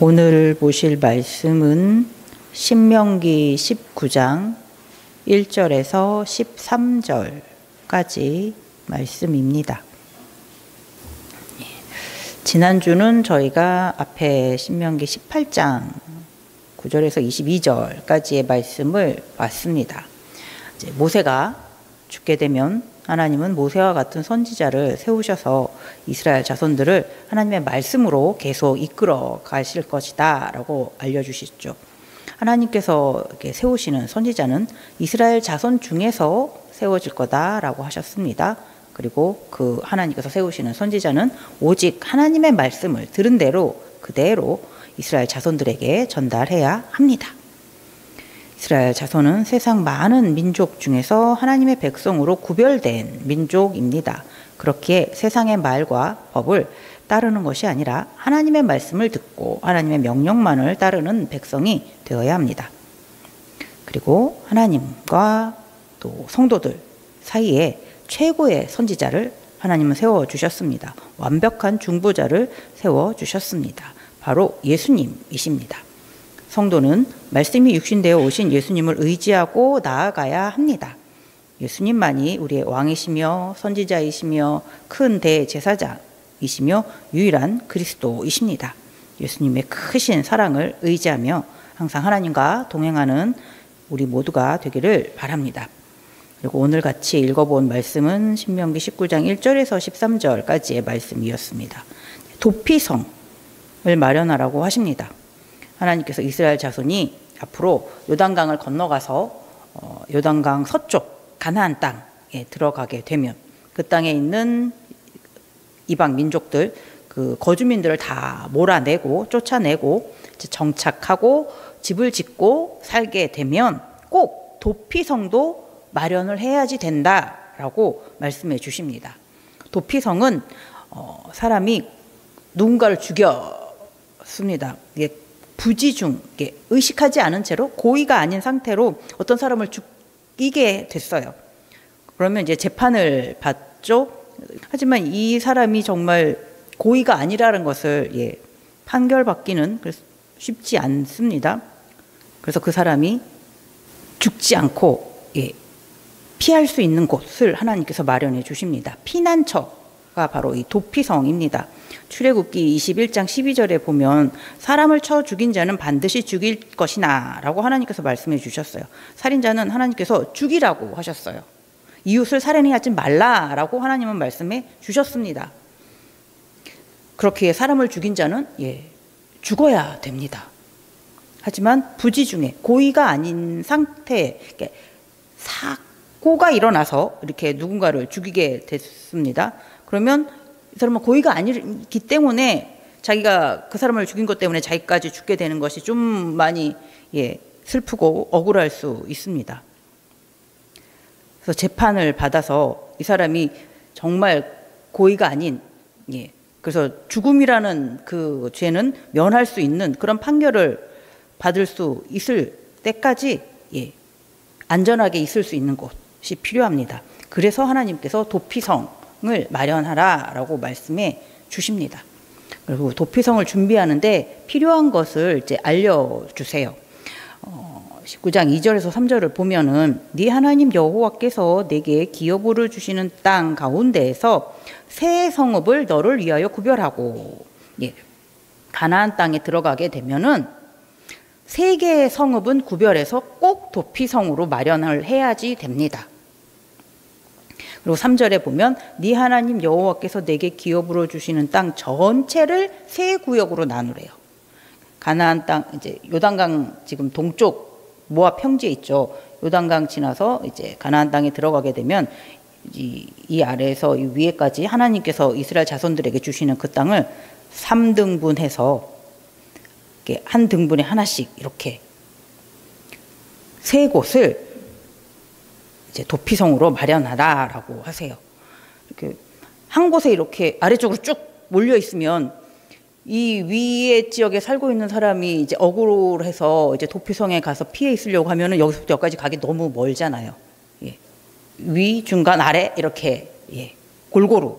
오늘 보실 말씀은 신명기 19장 1절에서 13절까지 말씀입니다. 지난주는 저희가 앞에 신명기 18장 9절에서 22절까지의 말씀을 봤습니다. 이제 모세가 죽게 되면 하나님은 모세와 같은 선지자를 세우셔서 이스라엘 자손들을 하나님의 말씀으로 계속 이끌어 가실 것이다 라고 알려주시죠. 하나님께서 이렇게 세우시는 선지자는 이스라엘 자손 중에서 세워질 거다라고 하셨습니다. 그리고 그 하나님께서 세우시는 선지자는 오직 하나님의 말씀을 들은 대로 그대로 이스라엘 자손들에게 전달해야 합니다. 이스라엘 자손은 세상 많은 민족 중에서 하나님의 백성으로 구별된 민족입니다. 그렇기에 세상의 말과 법을 따르는 것이 아니라 하나님의 말씀을 듣고 하나님의 명령만을 따르는 백성이 되어야 합니다. 그리고 하나님과 또 성도들 사이에 최고의 선지자를 하나님은 세워주셨습니다. 완벽한 중보자를 세워주셨습니다. 바로 예수님이십니다. 성도는 말씀이 육신되어 오신 예수님을 의지하고 나아가야 합니다. 예수님만이 우리의 왕이시며 선지자이시며 큰 대제사장이시며 유일한 그리스도이십니다. 예수님의 크신 사랑을 의지하며 항상 하나님과 동행하는 우리 모두가 되기를 바랍니다. 그리고 오늘 같이 읽어본 말씀은 신명기 19장 1절에서 13절까지의 말씀이었습니다. 도피성을 마련하라고 하십니다. 하나님께서 이스라엘 자손이 앞으로 요단강을 건너가서 요단강 서쪽 가나안 땅에 들어가게 되면 그 땅에 있는 이방 민족들, 그 거주민들을 다 몰아내고 쫓아내고 정착하고 집을 짓고 살게 되면 꼭 도피성도 마련을 해야지 된다라고 말씀해 주십니다. 도피성은 사람이 누군가를 죽였습니다. 이게 부지중, 의식하지 않은 채로 고의가 아닌 상태로 어떤 사람을 죽이게 됐어요. 그러면 이제 재판을 받죠. 하지만 이 사람이 정말 고의가 아니라는 것을 판결받기는 쉽지 않습니다. 그래서 그 사람이 죽지 않고 피할 수 있는 곳을 하나님께서 마련해 주십니다. 피난처가 바로 이 도피성입니다. 출애굽기 21장 12절에 보면 사람을 쳐 죽인 자는 반드시 죽일 것이나 라고 하나님께서 말씀해 주셨어요. 살인자는 하나님께서 죽이라고 하셨어요. 이웃을 살인하지 말라라고 하나님은 말씀해 주셨습니다. 그렇게 사람을 죽인 자는 죽어야 됩니다. 하지만 부지중에 고의가 아닌 상태에 사고가 일어나서 이렇게 누군가를 죽이게 됐습니다. 그러면 이 사람은 고의가 아니기 때문에 자기가 그 사람을 죽인 것 때문에 자기까지 죽게 되는 것이 좀 많이 슬프고 억울할 수 있습니다. 그래서 재판을 받아서 이 사람이 정말 고의가 아닌 그래서 죽음이라는 그 죄는 면할 수 있는 그런 판결을 받을 수 있을 때까지 안전하게 있을 수 있는 곳이 필요합니다. 그래서 하나님께서 도피성을 마련하라라고 말씀해 주십니다. 그리고 도피성을 준비하는데 필요한 것을 이제 알려주세요. 19장 2절에서 3절을 보면은 네 하나님 여호와께서 내게 기업으로 주시는 땅 가운데에서 새 성읍을 너를 위하여 구별하고 가나안 땅에 들어가게 되면은 세 개의 성읍은 구별해서 꼭 도피성으로 마련을 해야지 됩니다. 그리고 3절에 보면 네 하나님 여호와께서 내게 기업으로 주시는 땅 전체를 세 구역으로 나누래요. 가나안 땅 이제 요단강 지금 동쪽 모압 평지에 있죠. 요단강 지나서 이제 가나안 땅에 들어가게 되면 이 아래에서 이 위에까지 하나님께서 이스라엘 자손들에게 주시는 그 땅을 3등분해서 한 등분에 하나씩 이렇게 세 곳을 이제 도피성으로 마련하라라고 하세요. 이렇게 한 곳에 이렇게 아래쪽으로 쭉 몰려 있으면 이 위의 지역에 살고 있는 사람이 이제 억울해서 이제 도피성에 가서 피해 있으려고 하면은 여기서부터 여기까지 가기 너무 멀잖아요. 위, 중간, 아래 이렇게 골고루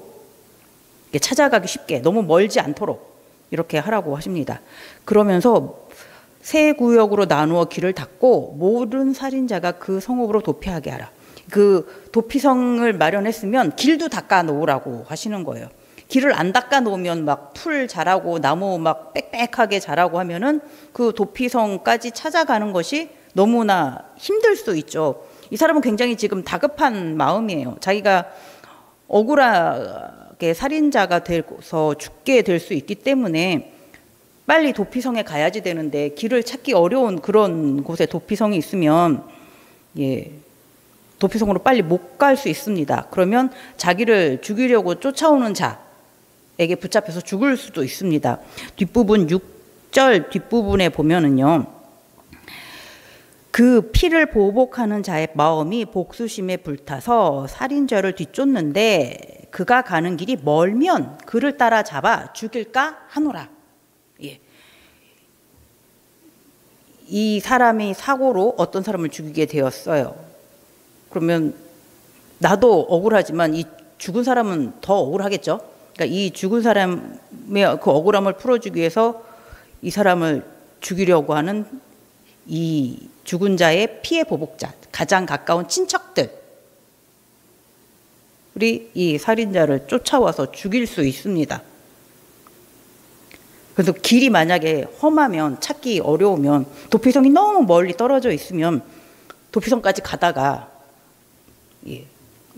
찾아가기 쉽게 너무 멀지 않도록 이렇게 하라고 하십니다. 그러면서 세 구역으로 나누어 길을 닫고 모든 살인자가 그 성읍으로 도피하게 하라. 그 도피성을 마련했으면 길도 닦아 놓으라고 하시는 거예요. 길을 안 닦아 놓으면 막 풀 자라고 나무 막 빽빽하게 자라고 하면은 그 도피성까지 찾아가는 것이 너무나 힘들 수 있죠. 이 사람은 굉장히 지금 다급한 마음이에요. 자기가 억울하게 살인자가 돼서 죽게 될 수 있기 때문에 빨리 도피성에 가야지 되는데 길을 찾기 어려운 그런 곳에 도피성이 있으면 도피성으로 빨리 못 갈 수 있습니다. 그러면 자기를 죽이려고 쫓아오는 자에게 붙잡혀서 죽을 수도 있습니다. 뒷부분 6절 뒷부분에 보면은요. 그 피를 보복하는 자의 마음이 복수심에 불타서 살인자를 뒤쫓는데 그가 가는 길이 멀면 그를 따라 잡아 죽일까 하노라. 이 사람이 사고로 어떤 사람을 죽이게 되었어요. 그러면 나도 억울하지만 이 죽은 사람은 더 억울하겠죠. 그러니까 이 죽은 사람의 그 억울함을 풀어주기 위해서 이 사람을 죽이려고 하는 이 죽은 자의 피해 보복자, 가장 가까운 친척들이 이 살인자를 쫓아와서 죽일 수 있습니다. 그래서 길이 만약에 험하면 찾기 어려우면 도피성이 너무 멀리 떨어져 있으면 도피성까지 가다가 이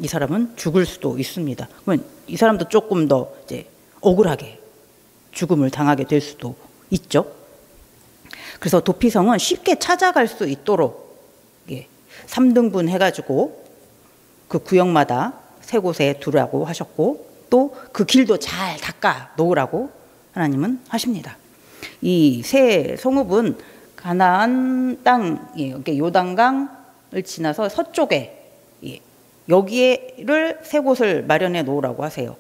사람은 죽을 수도 있습니다. 그러면 이 사람도 조금 더 이제 억울하게 죽음을 당하게 될 수도 있죠. 그래서 도피성은 쉽게 찾아갈 수 있도록 3등분 해가지고 그 구역마다 세 곳에 두라고 하셨고 또 그 길도 잘 닦아 놓으라고 하나님은 하십니다. 이 세 성읍은 가나안 땅, 요단강을 지나서 서쪽에 여기를 세 곳을 마련해 놓으라고 하세요.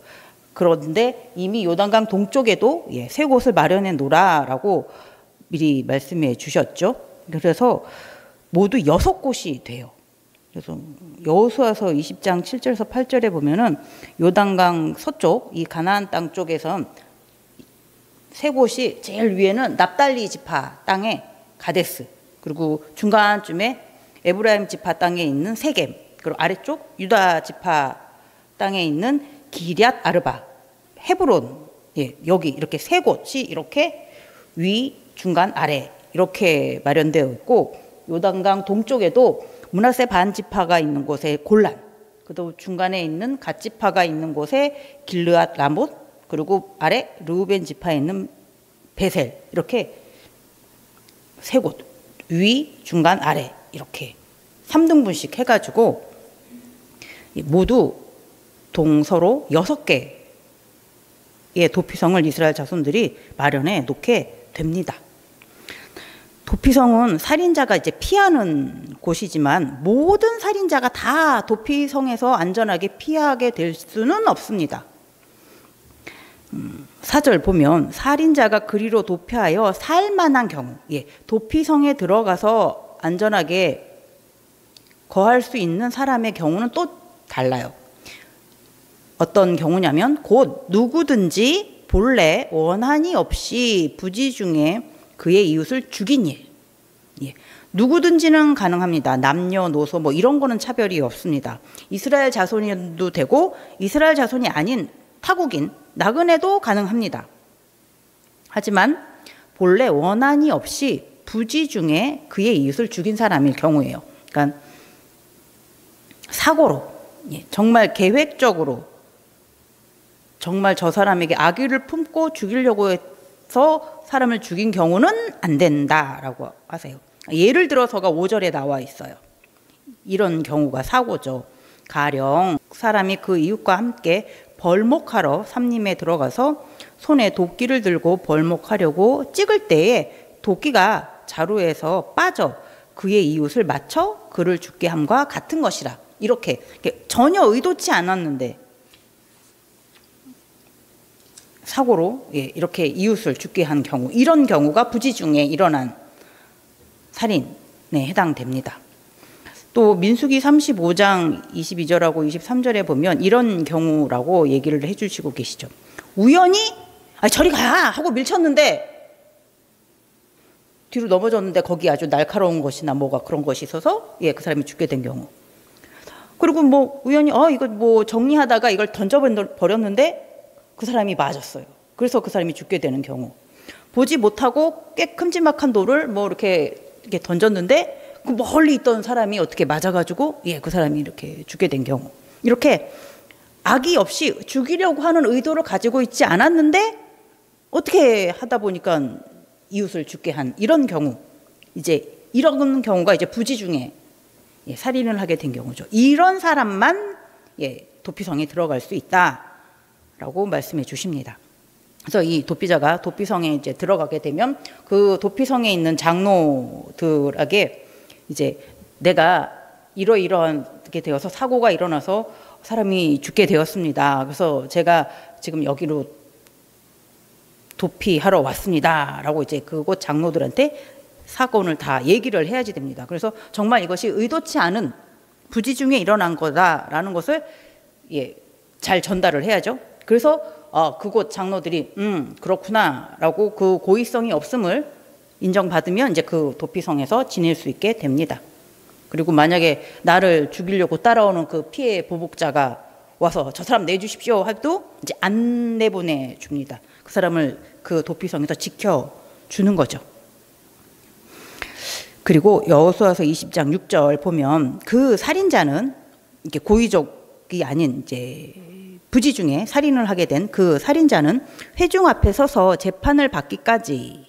그런데 이미 요단강 동쪽에도 세 곳을 마련해 놓으라라고 미리 말씀해 주셨죠. 그래서 모두 6곳이 돼요. 그래서 여호수아서 20장 7절에서 8절에 보면은 요단강 서쪽 이 가나안 땅 쪽에선 세 곳이 제일 위에는 납달리 지파 땅에 가데스, 그리고 중간쯤에 에브라임 지파 땅에 있는 세겜, 그리고 아래쪽 유다 지파 땅에 있는 기럇 아르바, 헤브론, 여기 이렇게 세 곳이 이렇게 위, 중간, 아래 이렇게 마련되어 있고 요단강 동쪽에도 므낫세 반 지파가 있는 곳에 골란, 그리고 중간에 있는 갓 지파가 있는 곳에 길르앗 라못, 그리고 아래 르우벤 지파에 있는 베셀, 이렇게 세 곳, 위, 중간, 아래 이렇게 3등분씩 해가지고 모두 동서로 6개의 도피성을 이스라엘 자손들이 마련해 놓게 됩니다. 도피성은 살인자가 이제 피하는 곳이지만 모든 살인자가 다 도피성에서 안전하게 피하게 될 수는 없습니다. 4절 보면 살인자가 그리로 도피하여 살 만한 경우, 도피성에 들어가서 안전하게 거할 수 있는 사람의 경우는 또 달라요. 어떤 경우냐면 곧 누구든지 본래 원한이 없이 부지 중에 그의 이웃을 죽인 일. 누구든지는 가능합니다. 남녀노소 뭐 이런 거는 차별이 없습니다. 이스라엘 자손이도 되고 이스라엘 자손이 아닌 타국인 나그네도 가능합니다. 하지만 본래 원한이 없이 부지 중에 그의 이웃을 죽인 사람일 경우예요. 그러니까 사고로, 정말 계획적으로 정말 저 사람에게 악의를 품고 죽이려고 해서 사람을 죽인 경우는 안 된다라고 하세요. 예를 들어서가 5절에 나와 있어요. 이런 경우가 사고죠. 가령 사람이 그 이웃과 함께 벌목하러 삼림에 들어가서 손에 도끼를 들고 벌목하려고 찍을 때에 도끼가 자루에서 빠져 그의 이웃을 맞춰 그를 죽게 함과 같은 것이라. 이렇게 전혀 의도치 않았는데 사고로 이렇게 이웃을 죽게 한 경우, 이런 경우가 부지 중에 일어난 살인에 해당됩니다. 또 민수기 35장 22절하고 23절에 보면 이런 경우라고 얘기를 해주시고 계시죠. 우연히 아, 저리 가! 하고 밀쳤는데 뒤로 넘어졌는데 거기 아주 날카로운 것이나 뭐가 그런 것이 있어서 예, 그 사람이 죽게 된 경우. 그리고 뭐 우연히 이거 뭐 정리하다가 이걸 던져버렸는데 그 사람이 맞았어요. 그래서 그 사람이 죽게 되는 경우. 보지 못하고 꽤 큼지막한 돌을 뭐 이렇게 던졌는데 그 멀리 있던 사람이 어떻게 맞아가지고 예, 그 사람이 이렇게 죽게 된 경우. 이렇게 악의 없이 죽이려고 하는 의도를 가지고 있지 않았는데 어떻게 하다 보니까 이웃을 죽게 한 이런 경우. 이제 이런 경우가 이제 부지 중에 예, 살인을 하게 된 경우죠. 이런 사람만 예, 도피성에 들어갈 수 있다라고 말씀해 주십니다. 그래서 이 도피자가 도피성에 이제 들어가게 되면 그 도피성에 있는 장로들에게 이제 내가 이러이러하게 되어서 사고가 일어나서 사람이 죽게 되었습니다. 그래서 제가 지금 여기로 도피하러 왔습니다라고 이제 그곳 장로들한테 사건을 다 얘기를 해야지 됩니다. 그래서 정말 이것이 의도치 않은 부지 중에 일어난 거다라는 것을 예, 잘 전달을 해야죠. 그래서 그곳 장로들이 그렇구나라고 그 고의성이 없음을 인정받으면 이제 그 도피성에서 지낼 수 있게 됩니다. 그리고 만약에 나를 죽이려고 따라오는 그 피해 보복자가 와서 저 사람 내주십시오 해도 이제 안 내보내 줍니다. 그 사람을 그 도피성에서 지켜주는 거죠. 그리고 여호수아서 20장 6절 보면 그 살인자는 이렇게 고의적이 아닌 이제 부지 중에 살인을 하게 된 그 살인자는 회중 앞에 서서 재판을 받기까지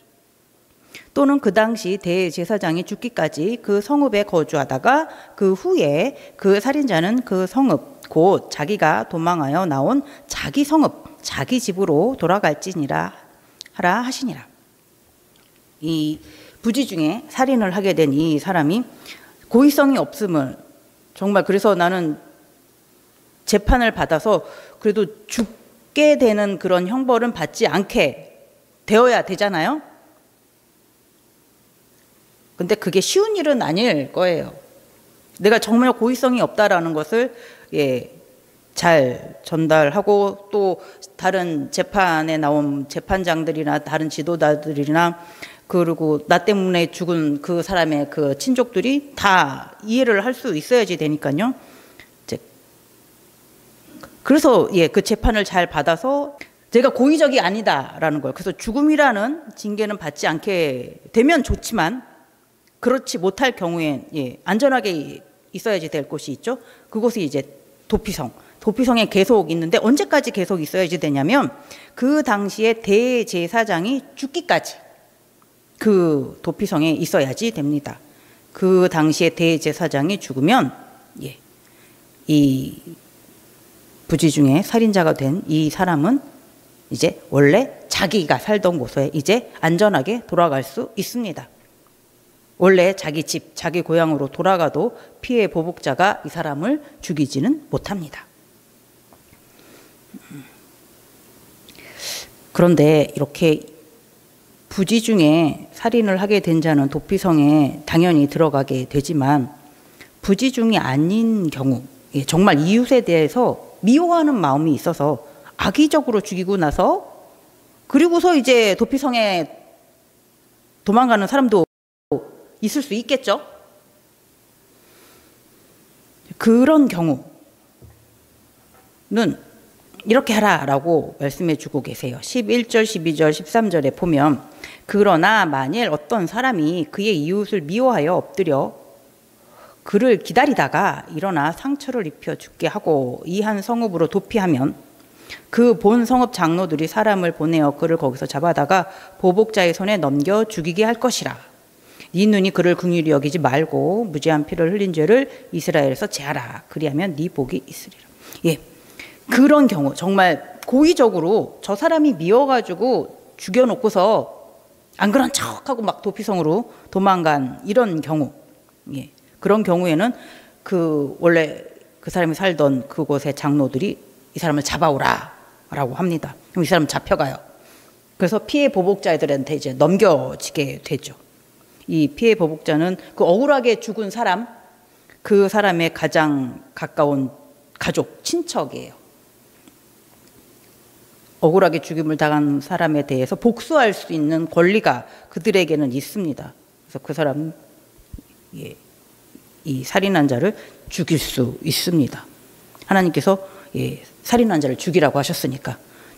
또는 그 당시 대제사장이 죽기까지 그 성읍에 거주하다가 그 후에 그 살인자는 그 성읍 곧 자기가 도망하여 나온 자기 성읍 자기 집으로 돌아갈지니라 하라 하시니라. 이 부지 중에 살인을 하게 된 이 사람이 고의성이 없음을 정말 그래서 나는 재판을 받아서 그래도 죽게 되는 그런 형벌은 받지 않게 되어야 되잖아요. 근데 그게 쉬운 일은 아닐 거예요. 내가 정말 고의성이 없다라는 것을 예, 잘 전달하고 또 다른 재판에 나온 재판장들이나 다른 지도자들이나 그리고 나 때문에 죽은 그 사람의 그 친족들이 다 이해를 할 수 있어야지 되니까요. 그래서 예, 그 재판을 잘 받아서 제가 고의적이 아니다라는 걸 그래서 죽음이라는 징계는 받지 않게 되면 좋지만 그렇지 못할 경우에 예, 안전하게 있어야지 될 곳이 있죠. 그곳이 이제 도피성에 계속 있는데 언제까지 계속 있어야지 되냐면 그 당시에 대제사장이 죽기까지 그 도피성에 있어야지 됩니다. 그 당시에 대제사장이 죽으면 예, 이 부지 중에 살인자가 된 이 사람은 이제 원래 자기가 살던 곳에 이제 안전하게 돌아갈 수 있습니다. 원래 자기 집, 자기 고향으로 돌아가도 피해 보복자가 이 사람을 죽이지는 못합니다. 그런데 이렇게 부지 중에 살인을 하게 된 자는 도피성에 당연히 들어가게 되지만 부지 중이 아닌 경우 정말 이웃에 대해서 미워하는 마음이 있어서 악의적으로 죽이고 나서 그리고서 이제 도피성에 도망가는 사람도 있을 수 있겠죠. 그런 경우는 이렇게 하라라고 말씀해 주고 계세요. 11절, 12절, 13절에 보면 그러나 만일 어떤 사람이 그의 이웃을 미워하여 엎드려 그를 기다리다가 일어나 상처를 입혀 죽게 하고 이 한 성읍으로 도피하면 그 본 성읍 장로들이 사람을 보내어 그를 거기서 잡아다가 보복자의 손에 넘겨 죽이게 할 것이라. 네 눈이 그를 긍휼히 여기지 말고 무죄한 피를 흘린 죄를 이스라엘에서 제하라. 그리하면 네 복이 있으리라. 예, 그런 경우 정말 고의적으로 저 사람이 미워가지고 죽여놓고서 안 그런 척하고 막 도피성으로 도망간 이런 경우, 예, 그런 경우에는 그 원래 그 사람이 살던 그곳의 장로들이 이 사람을 잡아오라라고 합니다. 그럼 이 사람 잡혀가요. 그래서 피해 보복자들한테 이제 넘겨지게 되죠. 이 피해 보복자는 그 억울하게 죽은 사람, 그 사람의 가장 가까운 가족, 친척이에요. 억울하게 죽임을 당한 사람에 대해서 복수할 수 있는 권리가 그들에게는 있습니다. 그래서 그 사람, 예, 이 살인한 자를 죽일 수 있습니다. 하나님께서 예, 살인한 자를 죽이라고 하셨으니까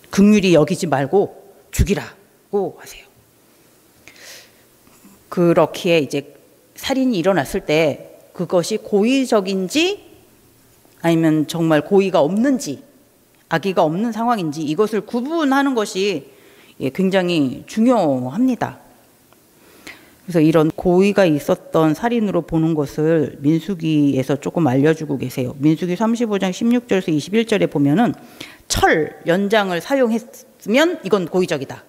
긍휼히 여기지 말고 죽이라고 하세요. 그렇기에 이제 살인이 일어났을 때 그것이 고의적인지 아니면 정말 고의가 없는지, 악의가 없는 상황인지 이것을 구분하는 것이 굉장히 중요합니다. 그래서 이런 고의가 있었던 살인으로 보는 것을 민수기에서 조금 알려주고 계세요. 민수기 35장 16절에서 21절에 보면은 철, 연장을 사용했으면 이건 고의적이다.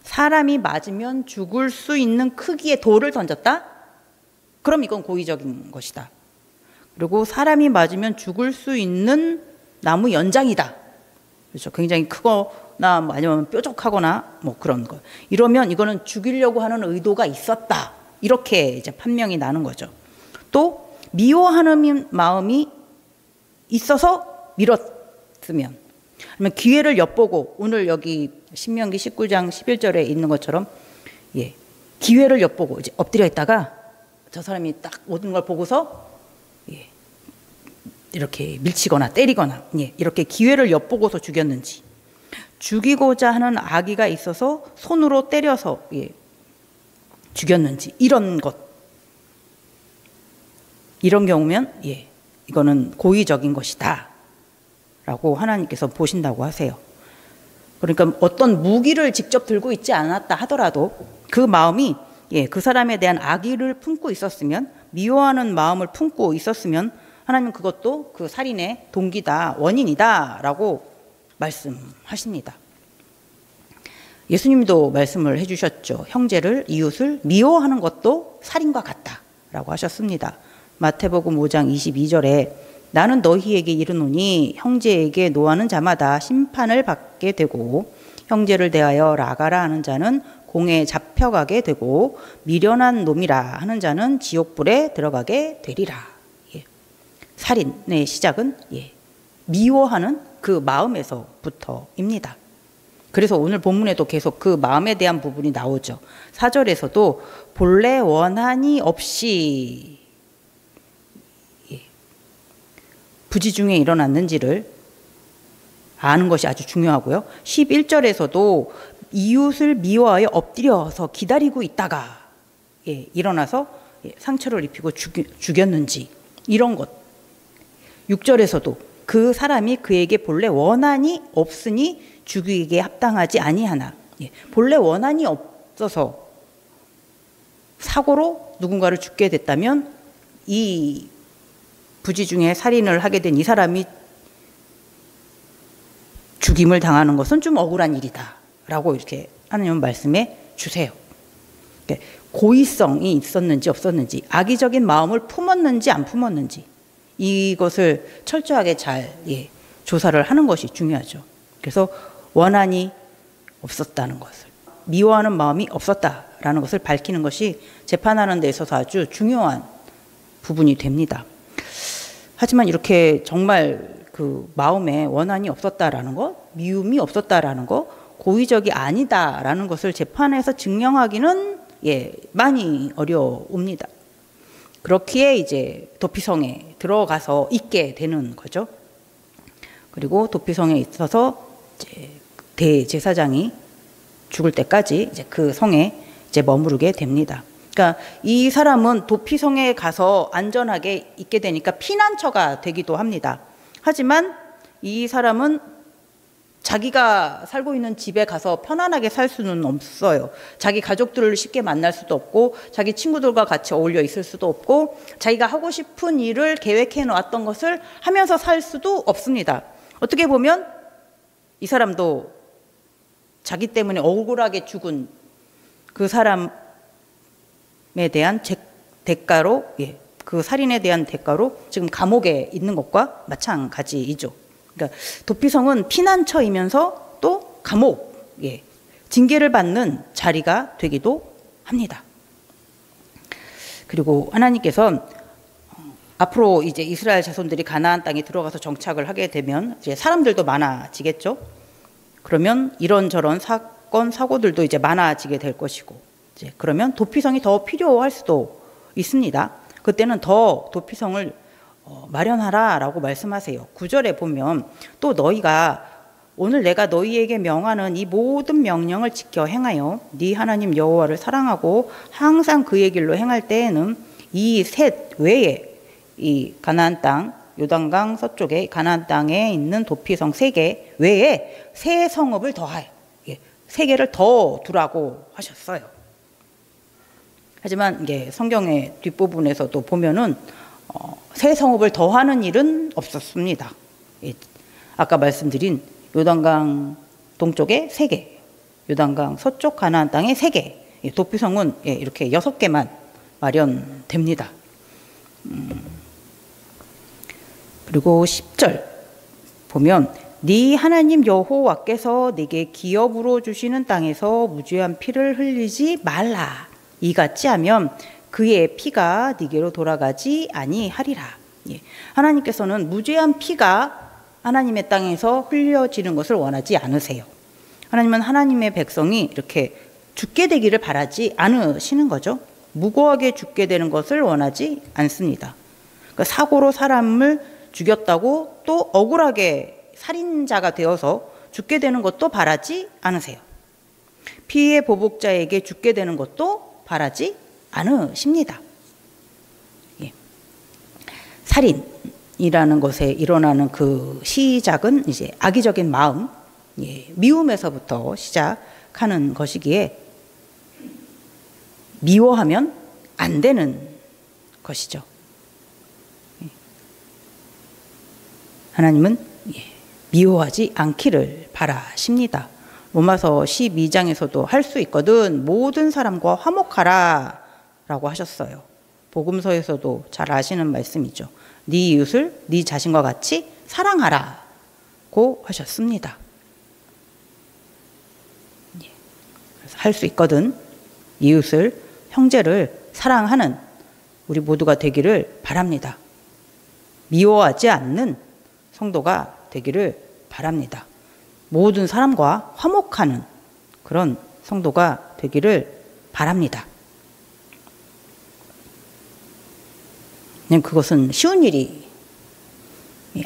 사람이 맞으면 죽을 수 있는 크기의 돌을 던졌다? 그럼 이건 고의적인 것이다. 그리고 사람이 맞으면 죽을 수 있는 나무 연장이다. 그렇죠. 굉장히 크거나 아니면 뾰족하거나 뭐 그런 거. 이러면 이거는 죽이려고 하는 의도가 있었다. 이렇게 이제 판명이 나는 거죠. 또 미워하는 마음이 있어서 밀었으면, 아니면 기회를 엿보고, 오늘 여기 신명기 19장 11절에 있는 것처럼 예, 기회를 엿보고 이제 엎드려 있다가 저 사람이 딱 모든 걸 보고서 예, 이렇게 밀치거나 때리거나 예, 이렇게 기회를 엿보고서 죽였는지, 죽이고자 하는 악의가 있어서 손으로 때려서 예, 죽였는지, 이런 것, 이런 경우면 예, 이거는 고의적인 것이다 라고 하나님께서 보신다고 하세요. 그러니까 어떤 무기를 직접 들고 있지 않았다 하더라도 그 마음이 예, 그 사람에 대한 악의를 품고 있었으면, 미워하는 마음을 품고 있었으면 하나님은 그것도 그 살인의 동기다, 원인이다 라고 말씀하십니다. 예수님도 말씀을 해주셨죠. 형제를, 이웃을 미워하는 것도 살인과 같다 라고 하셨습니다. 마태복음 5장 22절에 나는 너희에게 이르노니 형제에게 노하는 자마다 심판을 받게 되고 형제를 대하여 라가라 하는 자는 공에 잡혀가게 되고 미련한 놈이라 하는 자는 지옥불에 들어가게 되리라. 예. 살인의 시작은 예, 미워하는 그 마음에서부터입니다. 그래서 오늘 본문에도 계속 그 마음에 대한 부분이 나오죠. 4절에서도 본래 원한이 없이 부지중에 일어났는지를 아는 것이 아주 중요하고요. 11절에서도 이웃을 미워하여 엎드려서 기다리고 있다가 예, 일어나서 예, 상처를 입히고 죽였는지, 이런 것. 6절에서도 그 사람이 그에게 본래 원한이 없으니 죽이기에 합당하지 아니하나. 예, 본래 원한이 없어서 사고로 누군가를 죽게 됐다면 이 부지 중에 살인을 하게 된 이 사람이 죽임을 당하는 것은 좀 억울한 일이다 라고 이렇게 하나님은 말씀해 주세요. 고의성이 있었는지 없었는지, 악의적인 마음을 품었는지 안 품었는지, 이것을 철저하게 잘 예, 조사를 하는 것이 중요하죠. 그래서 원한이 없었다는 것을, 미워하는 마음이 없었다라는 것을 밝히는 것이 재판하는 데 있어서 아주 중요한 부분이 됩니다. 하지만 이렇게 정말 그 마음에 원한이 없었다라는 것, 미움이 없었다라는 것, 고의적이 아니다라는 것을 재판에서 증명하기는 예, 많이 어려웁니다. 그렇기에 이제 도피성에 들어가서 있게 되는 거죠. 그리고 도피성에 있어서 이제 대제사장이 죽을 때까지 이제 그 성에 이제 머무르게 됩니다. 그러니까 이 사람은 도피성에 가서 안전하게 있게 되니까 피난처가 되기도 합니다. 하지만 이 사람은 자기가 살고 있는 집에 가서 편안하게 살 수는 없어요. 자기 가족들을 쉽게 만날 수도 없고, 자기 친구들과 같이 어울려 있을 수도 없고, 자기가 하고 싶은 일을 계획해 놓았던 것을 하면서 살 수도 없습니다. 어떻게 보면 이 사람도 자기 때문에 억울하게 죽은 그 사람에 대한 대가로, 예, 그 살인에 대한 대가로 지금 감옥에 있는 것과 마찬가지이죠. 그러니까 도피성은 피난처이면서 또 감옥, 예, 징계를 받는 자리가 되기도 합니다. 그리고 하나님께서는 앞으로 이제 이스라엘 자손들이 가나안 땅에 들어가서 정착을 하게 되면 이제 사람들도 많아지겠죠. 그러면 이런저런 사건, 사고들도 이제 많아지게 될 것이고, 이제 그러면 도피성이 더 필요할 수도 있습니다. 그때는 더 도피성을 마련하라라고 말씀하세요. 9절에 보면 또 너희가 오늘 내가 너희에게 명하는 이 모든 명령을 지켜 행하여 네 하나님 여호와를 사랑하고 항상 그의 길로 행할 때에는 이 셋 외에 이 가나안 땅 요단강 서쪽에 가나안 땅에 있는 도피성 3개 외에 새 성읍을 더하여 3개를 더 두라고 하셨어요. 하지만 이게 성경의 뒷부분에서도 보면은 새 성읍을 더하는 일은 없었습니다. 아까 말씀드린 요단강 동쪽에 3개, 요단강 서쪽 가나안 땅에 3개, 도피성은 이렇게 6개만 마련됩니다. 그리고 10절 보면 네 하나님 여호와께서 네게 기업으로 주시는 땅에서 무죄한 피를 흘리지 말라. 이같이 하면 그의 피가 네게로 돌아가지 아니하리라. 하나님께서는 무죄한 피가 하나님의 땅에서 흘려지는 것을 원하지 않으세요. 하나님은 하나님의 백성이 이렇게 죽게 되기를 바라지 않으시는 거죠. 무고하게 죽게 되는 것을 원하지 않습니다. 그러니까 사고로 사람을 죽였다고 또 억울하게 살인자가 되어서 죽게 되는 것도 바라지 않으세요. 피해 보복자에게 죽게 되는 것도 바라지 않으십니다. 살인이라는 것에 일어나는 그 시작은 이제 악의적인 마음, 미움에서부터 시작하는 것이기에 미워하면 안 되는 것이죠. 하나님은 미워하지 않기를 바라십니다. 로마서 12장에서도 할 수 있거든 모든 사람과 화목하라 라고 하셨어요. 복음서에서도 잘 아시는 말씀이죠. 네 이웃을 네 자신과 같이 사랑하라고 하셨습니다. 할 수 있거든 이웃을 형제를 사랑하는 우리 모두가 되기를 바랍니다. 미워하지 않는 성도가 되기를 바랍니다. 모든 사람과 화목하는 그런 성도가 되기를 바랍니다. 그것은 쉬운 일이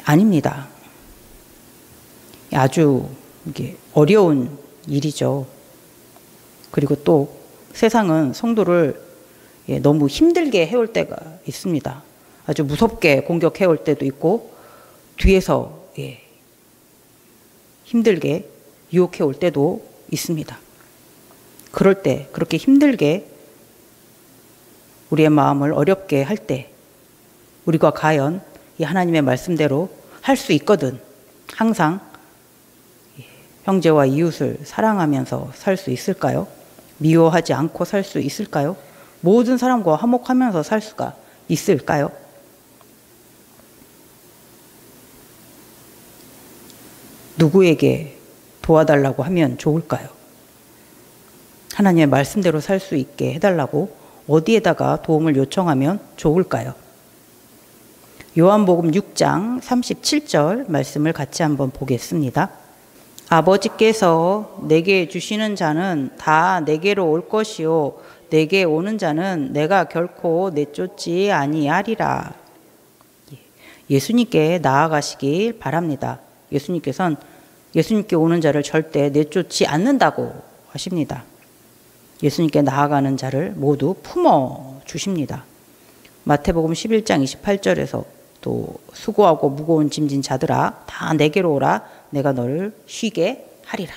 아닙니다. 아주 이게 어려운 일이죠. 그리고 또 세상은 성도를 너무 힘들게 해올 때가 있습니다. 아주 무섭게 공격해올 때도 있고 뒤에서 힘들게 유혹해올 때도 있습니다. 그럴 때 그렇게 힘들게 우리의 마음을 어렵게 할 때 우리가 과연 이 하나님의 말씀대로 할 수 있거든 항상 형제와 이웃을 사랑하면서 살 수 있을까요? 미워하지 않고 살 수 있을까요? 모든 사람과 화목하면서 살 수가 있을까요? 누구에게 도와달라고 하면 좋을까요? 하나님의 말씀대로 살 수 있게 해달라고 어디에다가 도움을 요청하면 좋을까요? 요한복음 6장 37절 말씀을 같이 한번 보겠습니다. 아버지께서 내게 주시는 자는 다 내게로 올 것이요 내게 오는 자는 내가 결코 내쫓지 아니하리라. 예수님께 나아가시길 바랍니다. 예수님께 오는 자를 절대 내쫓지 않는다고 하십니다. 예수님께 나아가는 자를 모두 품어 주십니다. 마태복음 11장 28절에서 또 수고하고 무거운 짐진 자들아 다 내게로 오라 내가 너를 쉬게 하리라.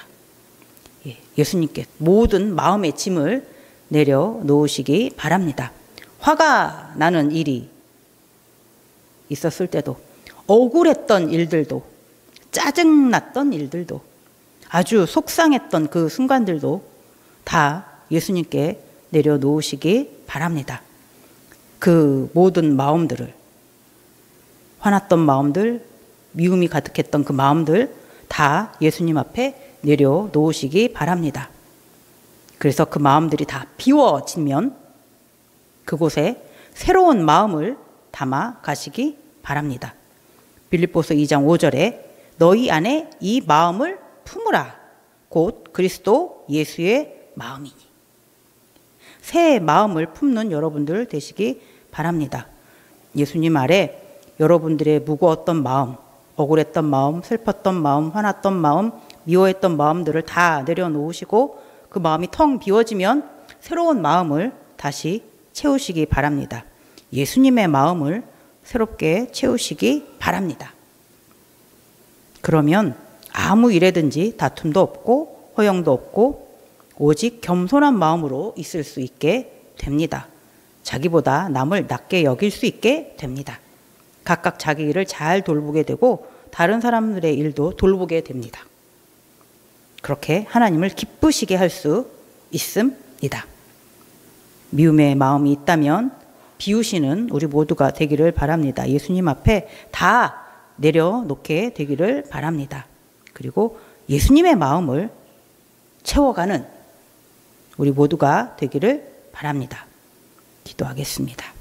예수님께 모든 마음의 짐을 내려놓으시기 바랍니다. 화가 나는 일이 있었을 때도 억울했던 일들도 짜증났던 일들도 아주 속상했던 그 순간들도 다 예수님께 내려놓으시기 바랍니다. 그 모든 마음들을 화났던 마음들, 미움이 가득했던 그 마음들 다 예수님 앞에 내려놓으시기 바랍니다. 그래서 그 마음들이 다 비워지면 그곳에 새로운 마음을 담아 가시기 바랍니다. 빌립보서 2장 5절에 너희 안에 이 마음을 품으라 곧 그리스도 예수의 마음이니. 새 마음을 품는 여러분들 되시기 바랍니다. 예수님 아래 여러분들의 무거웠던 마음, 억울했던 마음, 슬펐던 마음, 화났던 마음, 미워했던 마음들을 다 내려놓으시고 그 마음이 텅 비워지면 새로운 마음을 다시 채우시기 바랍니다. 예수님의 마음을 새롭게 채우시기 바랍니다. 그러면 아무 일에든지 다툼도 없고 허영도 없고 오직 겸손한 마음으로 있을 수 있게 됩니다. 자기보다 남을 낮게 여길 수 있게 됩니다. 각각 자기 일을 잘 돌보게 되고 다른 사람들의 일도 돌보게 됩니다. 그렇게 하나님을 기쁘시게 할 수 있습니다. 미움의 마음이 있다면 비우시는 우리 모두가 되기를 바랍니다. 예수님 앞에 다 내려놓게 되기를 바랍니다. 그리고 예수님의 마음을 채워가는 우리 모두가 되기를 바랍니다. 기도하겠습니다.